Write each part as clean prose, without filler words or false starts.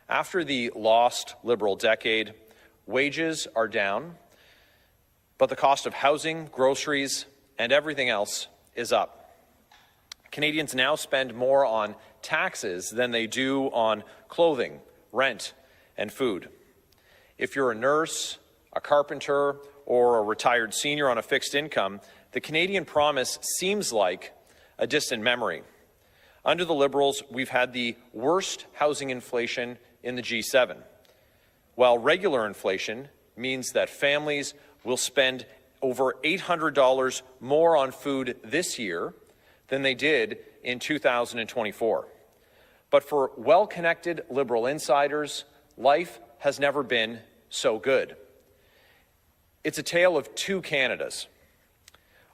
After the lost Liberal decade, wages are down, but the cost of housing, groceries, and everything else is up. Canadians now spend more on taxes than they do on clothing, rent, and food. If you're a nurse, a carpenter, or a retired senior on a fixed income, the Canadian promise seems like a distant memory. Under the Liberals, we've had the worst housing inflation in the G7, while regular inflation means that families will spend over $800 more on food this year than they did in 2024. But for well-connected Liberal insiders, life has never been so good. It's a tale of two Canadas.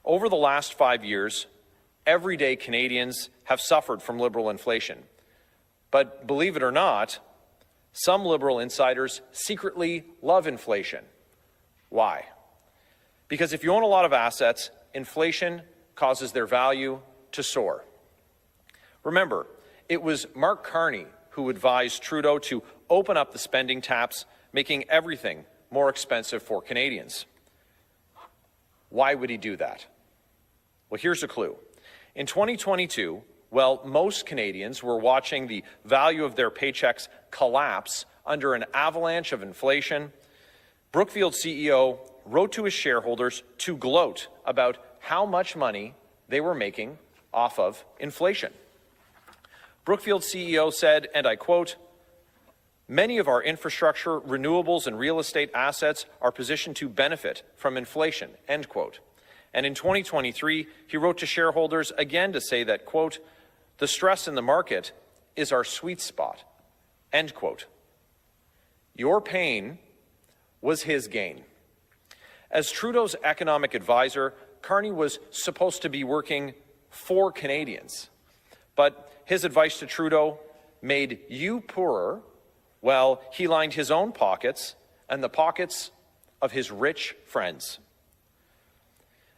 Over the last 5 years, everyday Canadians have suffered from Liberal inflation. But believe it or not, some Liberal insiders secretly love inflation. Why? Because if you own a lot of assets, inflation causes their value to soar. Remember, it was Mark Carney who advised Trudeau to open up the spending taps, making everything more expensive for Canadians. Why would he do that? Well, here's a clue. In 2022, while most Canadians were watching the value of their paychecks collapse under an avalanche of inflation, Brookfield CEO wrote to his shareholders to gloat about how much money they were making off of inflation. Brookfield CEO said, and I quote, "Many of our infrastructure, renewables, and real estate assets are positioned to benefit from inflation," end quote. And in 2023, he wrote to shareholders again to say that, quote, "The stress in the market is our sweet spot," end quote. Your pain was his gain. As Trudeau's economic advisor, Carney was supposed to be working for Canadians. But his advice to Trudeau made you poorer while he lined his own pockets and the pockets of his rich friends.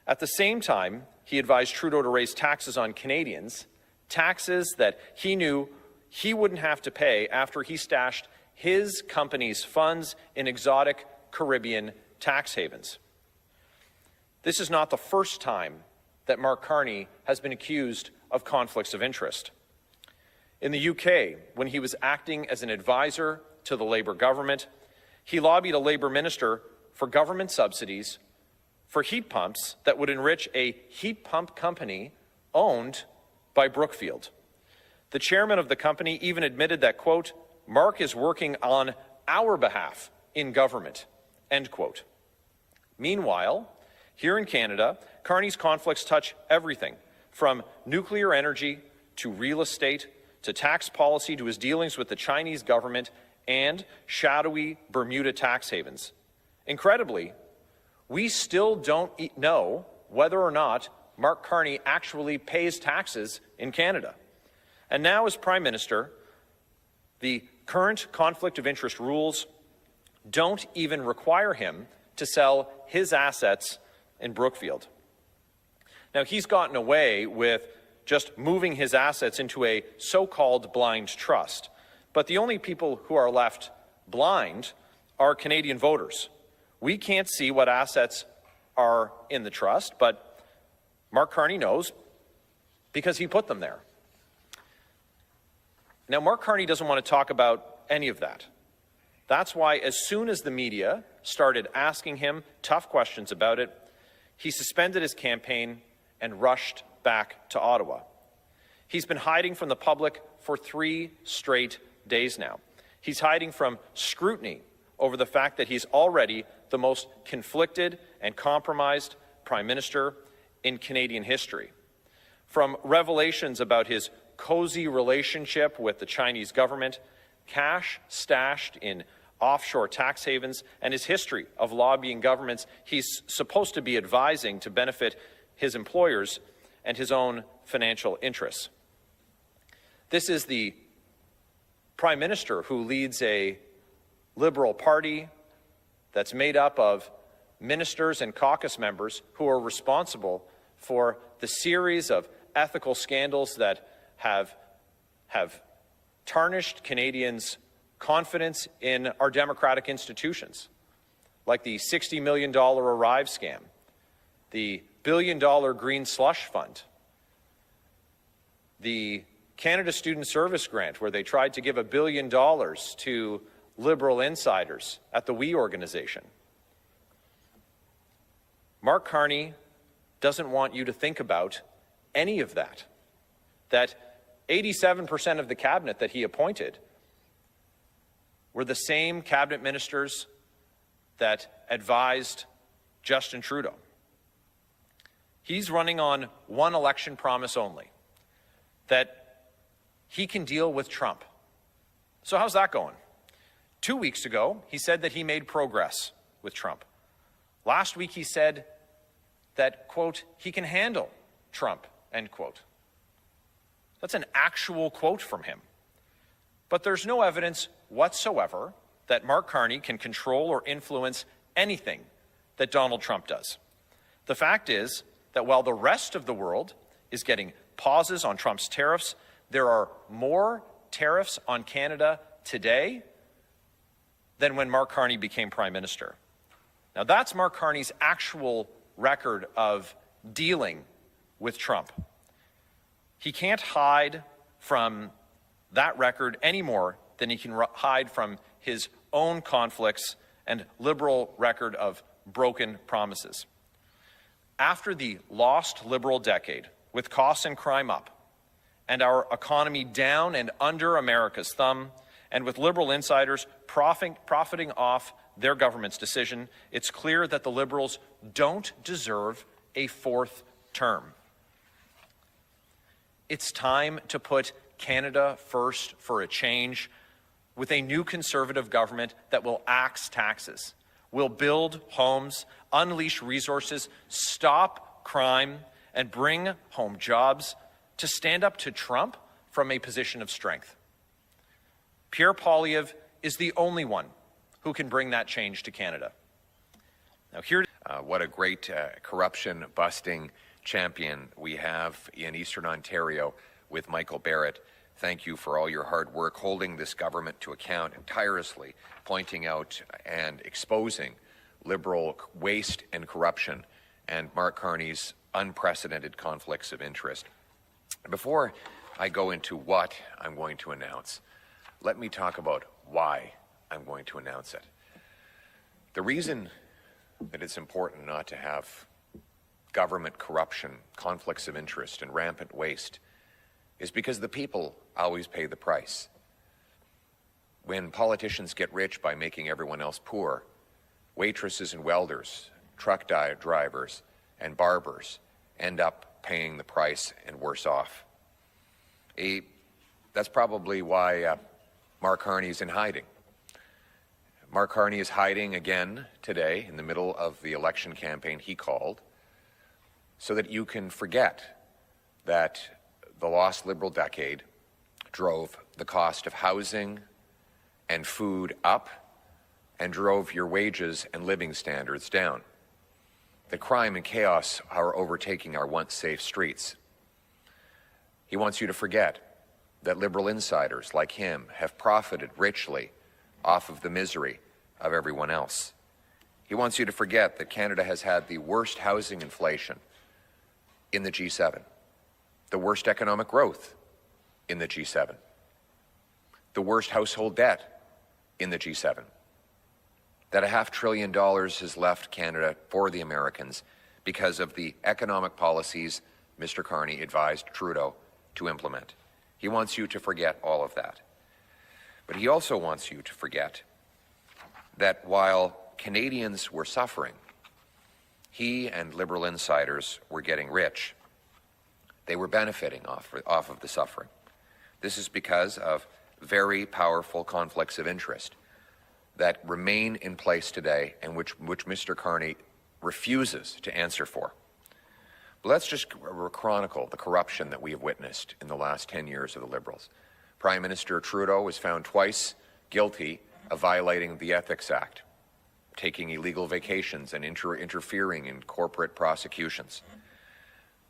At the same time, he advised Trudeau to raise taxes on Canadians, taxes that he knew he wouldn't have to pay after he stashed his company's funds in exotic Caribbean tax havens. This is not the first time that Mark Carney has been accused of conflicts of interest. In the UK, when he was acting as an advisor to the Labour government, he lobbied a Labour minister for government subsidies for heat pumps that would enrich a heat pump company owned by Brookfield. The chairman of the company even admitted that, quote, "Mark is working on our behalf in government," end quote. Meanwhile, here in Canada, Carney's conflicts touch everything from nuclear energy to real estate to tax policy to his dealings with the Chinese government and shadowy Bermuda tax havens. Incredibly, we still don't know whether or not Mark Carney actually pays taxes in Canada. And now, as Prime Minister, the current conflict of interest rules don't even require him to sell his assets in Brookfield. Now, he's gotten away with just moving his assets into a so-called blind trust. But the only people who are left blind are Canadian voters. We can't see what assets are in the trust, but Mark Carney knows because he put them there. Now, Mark Carney doesn't want to talk about any of that. That's why as soon as the media started asking him tough questions about it, he suspended his campaign and rushed back to Ottawa. He's been hiding from the public for 3 straight days now. He's hiding from scrutiny over the fact that he's already the most conflicted and compromised Prime Minister in Canadian history. From revelations about his cozy relationship with the Chinese government, cash stashed in offshore tax havens, and his history of lobbying governments he's supposed to be advising to benefit his employers and his own financial interests. This is the Prime Minister who leads a Liberal Party that's made up of ministers and caucus members who are responsible for the series of ethical scandals that have tarnished Canadians' confidence in our democratic institutions, like the $60 million Arrive scam, the billion-dollar green slush fund, the Canada Student Service Grant, where they tried to give $1 billion to Liberal insiders at the We organization. Mark Carney doesn't want you to think about any of that. That 87% of the cabinet that he appointed were the same cabinet ministers that advised Justin Trudeau. He's running on one election promise only, that he can deal with Trump. So how's that going? 2 weeks ago, he said that he made progress with Trump. Last week, he said that, quote, he can handle Trump, end quote. That's an actual quote from him. But there's no evidence whatsoever that Mark Carney can control or influence anything that Donald Trump does. The fact is that while the rest of the world is getting pauses on Trump's tariffs, there are more tariffs on Canada today than when Mark Carney became Prime Minister. Now, that's Mark Carney's actual record of dealing with Trump. He can't hide from that record any more than he can hide from his own conflicts and Liberal record of broken promises. After the lost Liberal decade, with costs and crime up, and our economy down and under America's thumb, and with Liberal insiders profiting off their government's decision, it's clear that the Liberals don't deserve a fourth term. It's time to put Canada first for a change, with a new Conservative government that will axe taxes, will build homes, unleash resources, stop crime, and bring home jobs, to stand up to Trump from a position of strength. Pierre Poilievre is the only one who can bring that change to Canada. Now, here, what a great corruption-busting champion we have in Eastern Ontario with Michael Barrett. Thank you for all your hard work holding this government to account and tirelessly pointing out and exposing Liberal waste and corruption and Mark Carney's unprecedented conflicts of interest. Before I go into what I'm going to announce, let me talk about why I'm going to announce it. The reason that it's important not to have government corruption, conflicts of interest, and rampant waste is because the people always pay the price. When politicians get rich by making everyone else poor, waitresses and welders, truck drivers, and barbers end up paying the price and worse off. That's probably why Mark Carney is in hiding. Mark Carney is hiding again today in the middle of the election campaign he called, so that you can forget that the lost Liberal decade drove the cost of housing and food up and drove your wages and living standards down. The crime and chaos are overtaking our once safe streets. He wants you to forget that Liberal insiders like him have profited richly off of the misery of everyone else. He wants you to forget that Canada has had the worst housing inflation in the G7, the worst economic growth in the G7, the worst household debt in the G7, that $500 billion has left Canada for the Americans because of the economic policies Mr. Carney advised Trudeau to implement. He wants you to forget all of that. But he also wants you to forget that while Canadians were suffering, he and Liberal insiders were getting rich. They were benefiting off of the suffering. This is because of very powerful conflicts of interest that remain in place today and which Mr. Carney refuses to answer for. But let's just chronicle the corruption that we have witnessed in the last 10 years of the Liberals. Prime Minister Trudeau was found twice guilty of violating the Ethics Act, taking illegal vacations and interfering in corporate prosecutions.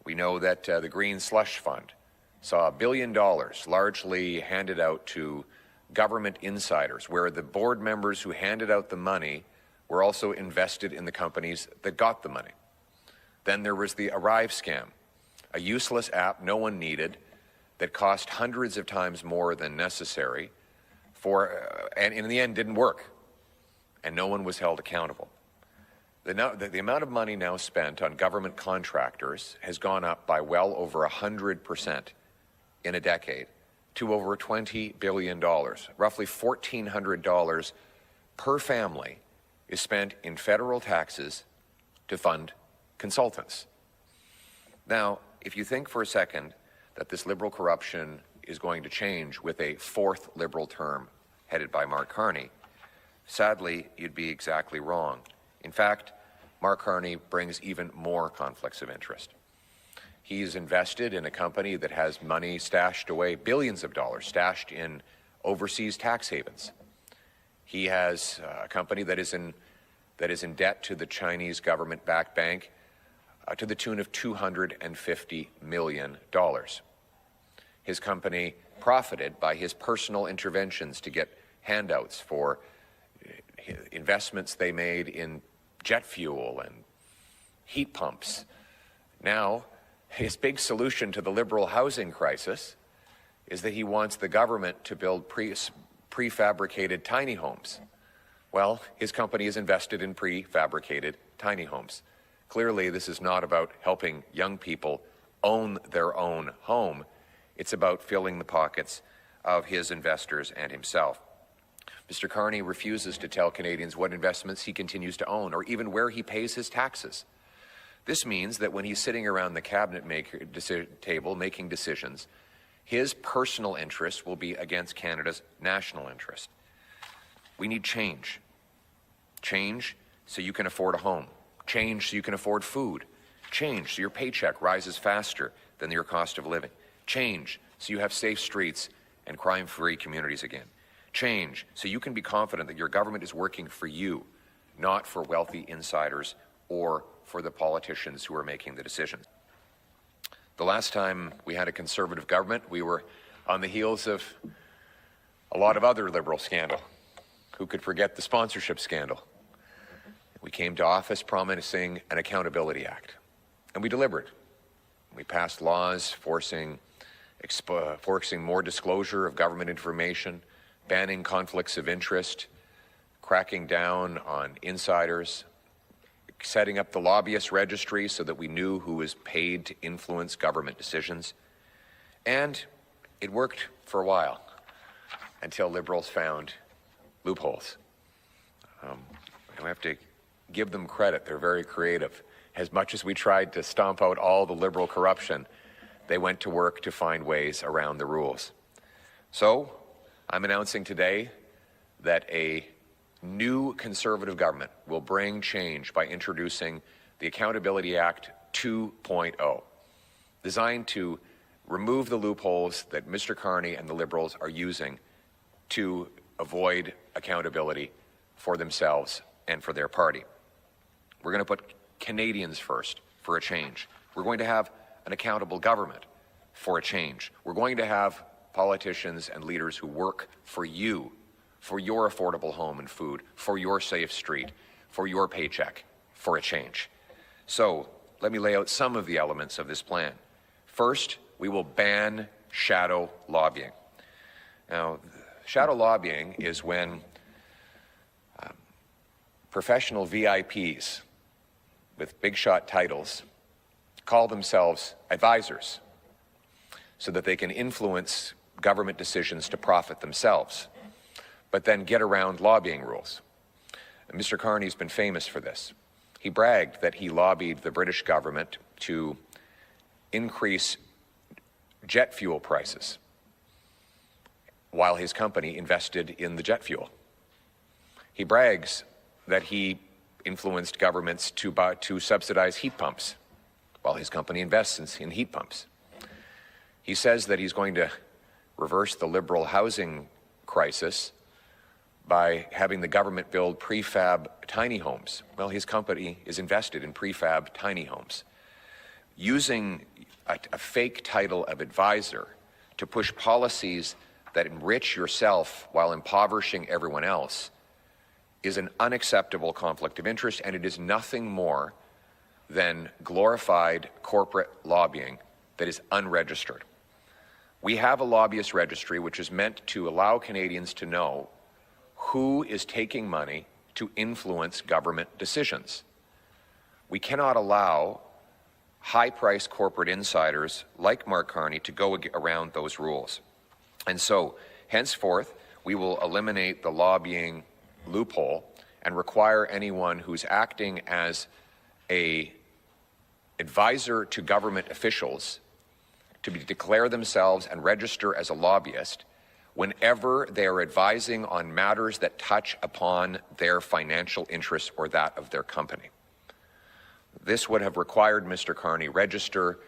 We know that the Green Slush Fund saw $1 billion largely handed out to government insiders, where the board members who handed out the money were also invested in the companies that got the money. Then there was the Arrive scam, a useless app no one needed that cost hundreds of times more than necessary and in the end didn't work, and no one was held accountable. The amount of money now spent on government contractors has gone up by well over 100% in a decade to over $20 billion. Roughly $1,400 per family is spent in federal taxes to fund consultants. Now, if you think for a second that this Liberal corruption is going to change with a fourth Liberal term headed by Mark Carney, sadly, you'd be exactly wrong. In fact, Mark Carney brings even more conflicts of interest. He's invested in a company that has money stashed away, billions of dollars stashed in overseas tax havens. He has a company that is in debt to the Chinese government-backed bank to the tune of $250 million. His company profited by his personal interventions to get handouts for investments they made in jet fuel and heat pumps. Now, his big solution to the Liberal housing crisis is that he wants the government to build prefabricated tiny homes. Well, his company is invested in prefabricated tiny homes. Clearly, this is not about helping young people own their own home. It's about filling the pockets of his investors and himself. Mr. Carney refuses to tell Canadians what investments he continues to own or even where he pays his taxes. This means that when he's sitting around the cabinet table making decisions, his personal interests will be against Canada's national interest. We need change. Change so you can afford a home. Change so you can afford food. Change so your paycheck rises faster than your cost of living. Change so you have safe streets and crime-free communities again. Change so you can be confident that your government is working for you, not for wealthy insiders or for the politicians who are making the decisions. The last time we had a Conservative government, we were on the heels of a lot of other Liberal scandal. Who could forget the sponsorship scandal? We came to office promising an Accountability Act, and we delivered. We passed laws forcing more disclosure of government information, banning conflicts of interest, cracking down on insiders, setting up the lobbyist registry so that we knew who was paid to influence government decisions. And it worked for a while until Liberals found loopholes. We have to give them credit. They're very creative. As much as we tried to stomp out all the Liberal corruption, they went to work to find ways around the rules. So I'm announcing today that a new Conservative government will bring change by introducing the Accountability Act 2.0, designed to remove the loopholes that Mr. Carney and the Liberals are using to avoid accountability for themselves and for their party. We're going to put Canadians first for a change. We're going to have an accountable government for a change. We're going to have politicians and leaders who work for you, for your affordable home and food, for your safe street, for your paycheck, for a change. So let me lay out some of the elements of this plan. First, we will ban shadow lobbying. Now, shadow lobbying is when professional VIPs with big shot titles call themselves advisors so that they can influence government decisions to profit themselves, but then get around lobbying rules. And Mr. Carney's been famous for this. He bragged that he lobbied the British government to increase jet fuel prices while his company invested in the jet fuel. He brags that he influenced governments to subsidize heat pumps while his company invests in heat pumps. He says that he's going to reverse the Liberal housing crisis by having the government build prefab tiny homes. Well, his company is invested in prefab tiny homes. Using a fake title of advisor to push policies that enrich yourself while impoverishing everyone else is an unacceptable conflict of interest, and it is nothing more than glorified corporate lobbying that is unregistered. We have a lobbyist registry which is meant to allow Canadians to know who is taking money to influence government decisions. We cannot allow high-priced corporate insiders like Mark Carney to go around those rules. And so, henceforth, we will eliminate the lobbying loophole and require anyone who's acting as an advisor to government officials to declare themselves and register as a lobbyist whenever they are advising on matters that touch upon their financial interests or that of their company. This would have required Mr. Carney register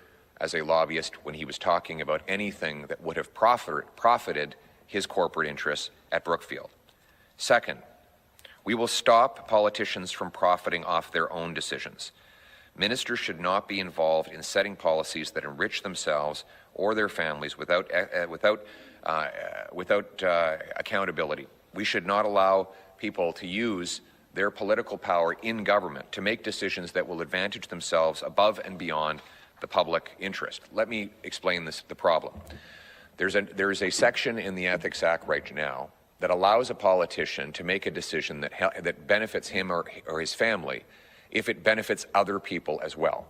as a lobbyist when he was talking about anything that would have profited his corporate interests at Brookfield. Second, we will stop politicians from profiting off their own decisions. Ministers should not be involved in setting policies that enrich themselves or their families without accountability. We should not allow people to use their political power in government to make decisions that will advantage themselves above and beyond the public interest. Let me explain the problem. There is a section in the Ethics Act right now that allows a politician to make a decision that benefits him or his family if it benefits other people as well.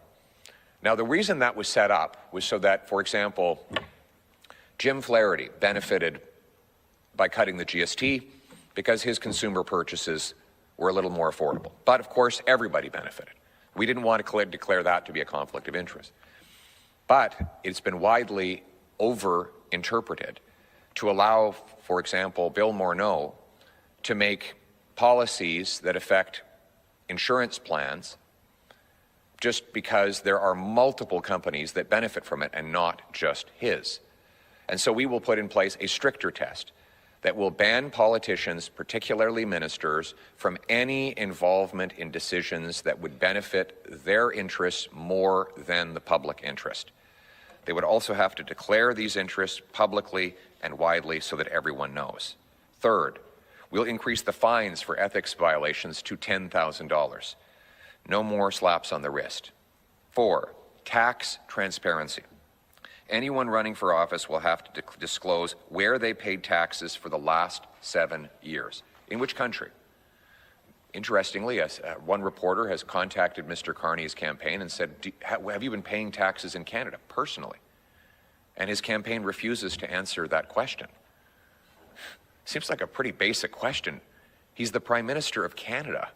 Now, the reason that was set up was so that, for example, Jim Flaherty benefited by cutting the GST because his consumer purchases were a little more affordable. But, of course, everybody benefited. We didn't want to declare that to be a conflict of interest. But it's been widely over-interpreted to allow, for example, Bill Morneau to make policies that affect insurance plans just because there are multiple companies that benefit from it and not just his. And so we will put in place a stricter test that will ban politicians, particularly ministers, from any involvement in decisions that would benefit their interests more than the public interest. They would also have to declare these interests publicly and widely so that everyone knows. Third, we'll increase the fines for ethics violations to $10,000. No more slaps on the wrist. 4, tax transparency. Anyone running for office will have to disclose where they paid taxes for the last 7 years. In which country? Interestingly, one reporter has contacted Mr. Carney's campaign and said, have you been paying taxes in Canada personally? And his campaign refuses to answer that question. Seems like a pretty basic question. He's the Prime Minister of Canada,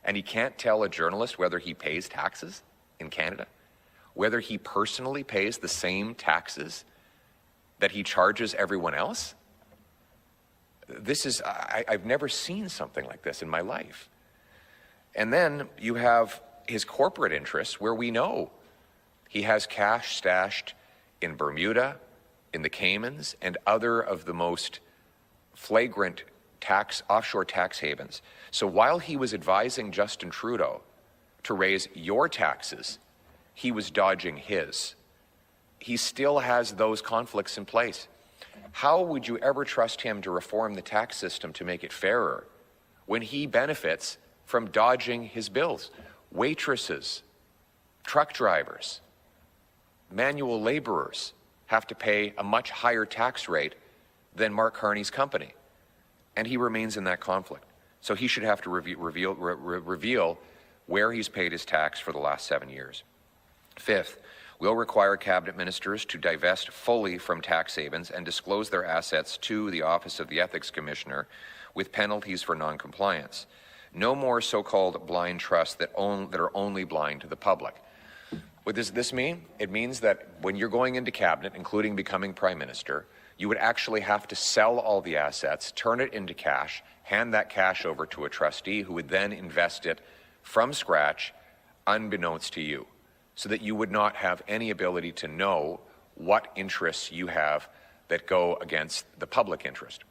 and he can't tell a journalist whether he pays taxes in Canada, whether he personally pays the same taxes that he charges everyone else? This is, I've never seen something like this in my life. And then you have his corporate interests where we know he has cash stashed in Bermuda, in the Caymans, and other of the most flagrant offshore tax havens. So while he was advising Justin Trudeau to raise your taxes, he was dodging his. He still has those conflicts in place. How would you ever trust him to reform the tax system to make it fairer when he benefits from dodging his bills? Waitresses, truck drivers, manual laborers have to pay a much higher tax rate than Mark Carney's company, and he remains in that conflict. So he should have to reveal where he's paid his tax for the last 7 years. Fifth, we'll require cabinet ministers to divest fully from tax havens and disclose their assets to the Office of the Ethics Commissioner with penalties for noncompliance. No more so-called blind trusts that are only blind to the public. What does this mean? It means that when you're going into cabinet, including becoming Prime Minister, you would actually have to sell all the assets, turn it into cash, hand that cash over to a trustee who would then invest it from scratch, unbeknownst to you, so that you would not have any ability to know what interests you have that go against the public interest.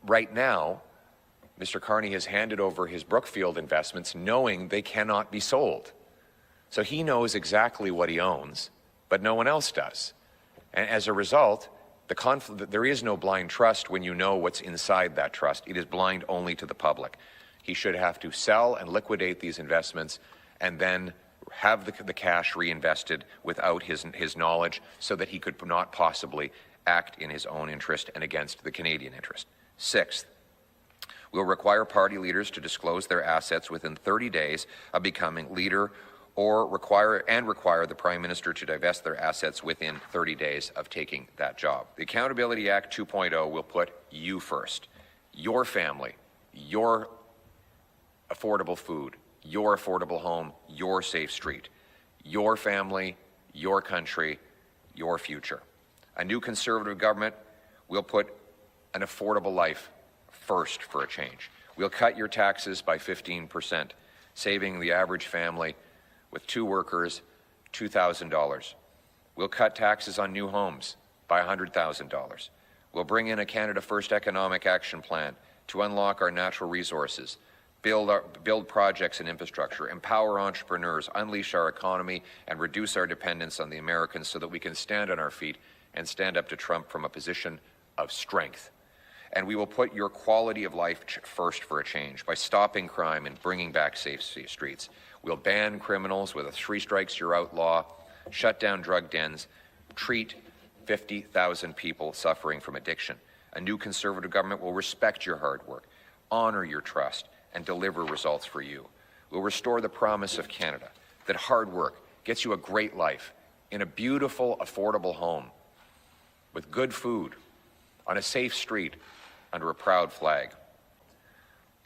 Right now, Mr. Carney has handed over his Brookfield investments knowing they cannot be sold. So he knows exactly what he owns, but no one else does. And as a result, There is no blind trust when you know what's inside that trust. It is blind only to the public. He should have to sell and liquidate these investments and then have the cash reinvested without his knowledge so that he could not possibly act in his own interest and against the Canadian interest. Sixth, we'll require party leaders to disclose their assets within 30 days of becoming leader or require the Prime Minister to divest their assets within 30 days of taking that job. The Accountability Act 2.0 will put you first, your family, your affordable food, your affordable home, your safe street, your family, your country, your future. A new Conservative government will put an affordable life first for a change. We'll cut your taxes by 15%, saving the average family with 2 workers $2,000. We'll cut taxes on new homes by $100,000. We'll bring in a Canada First economic action plan to unlock our natural resources, build projects and infrastructure, empower entrepreneurs, unleash our economy, and reduce our dependence on the Americans so that we can stand on our feet and stand up to Trump from a position of strength. And we will put your quality of life first for a change by stopping crime and bringing back safe streets. We'll ban criminals with a 3 strikes you're out law, shut down drug dens, treat 50,000 people suffering from addiction. A new Conservative government will respect your hard work, honor your trust, and deliver results for you. We'll restore the promise of Canada, that hard work gets you a great life in a beautiful, affordable home with good food, on a safe street, under a proud flag.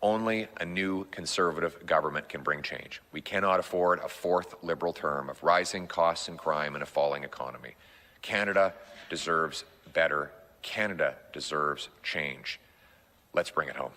Only a new Conservative government can bring change. We cannot afford a 4th Liberal term of rising costs and crime and a falling economy. Canada deserves better. Canada deserves change. Let's bring it home.